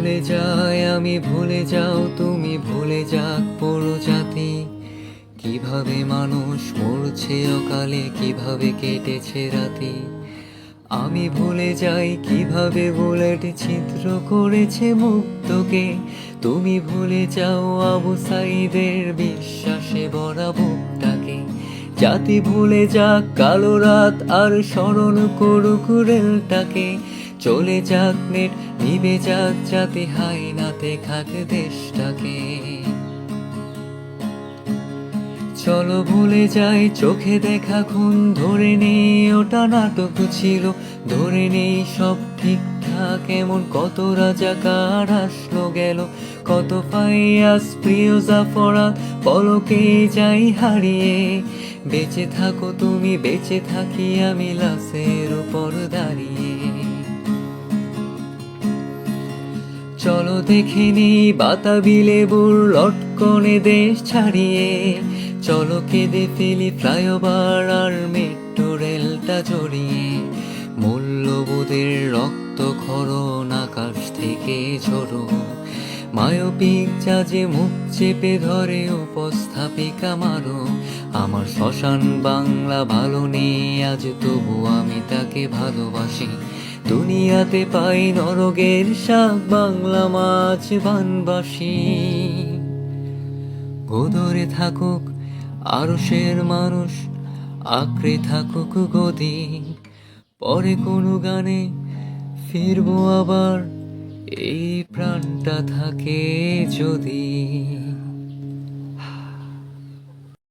ভুলে যাই আমি, ভুলে যাও তুমি, ভুলে যাক পুরো জাতি। কিভাবে মানুষ মরছে অকালে, কিভাবে কেটেছে রাতি। আমি ভুলে যাই কিভাবে বুলেট ছিদ্র করেছে মুক্তকে। তুমি ভুলে যাও আবু সাইদের বিশ্বাসে ভরা বুকটাকে। জাতি ভুলে যাক কালো রাত আর স্মরণ করুক রেলটাকে। চলে যাক নেট, নিবে যাক জাতি, হায়নাতে খাক দেশটাকে। চলো ভুলে যাই চোখে দেখা খুন, ধরে নেই ওটা নাটক ছিল। ধরে নেই সব ঠিকঠাক এমন, কত রাজাকার আসলো গেল। কত ফাইয়াস প্রিয় জাফরাত পলকে যাই হারিয়ে। বেঁচে থাকো তুমি, বেঁচে থাকি আমি লাশের উপর দাঁড়িয়ে। চলো দেখে নেই বাতাবি লেবুর লটকনে দেশ ছাড়িয়ে। চলো কেঁদে ফেলি ফ্লাইওভার আর মেট্রো রেলটা জড়িয়ে। মূল্যবোধের রক্ত খরণ আকাশ থেকে ঝরো। মায়োপিক জাজে মুখ চেপে ধরে উপস্থাপিকা মারো। আমার শ্মশান বাংলা ভালো নেই আজ, তবু আমি তাকে ভালোবাসি। দুনিয়াতে পাই নরকের শাক, বাংলা মাছ বানবাসি। গোদরে থাকুক আরশের মানুষ, আঁকড়ে থাকুক গদি। পরে কোনো গানে ফিরবো আবার, এই প্রাণটা থাকে যদি।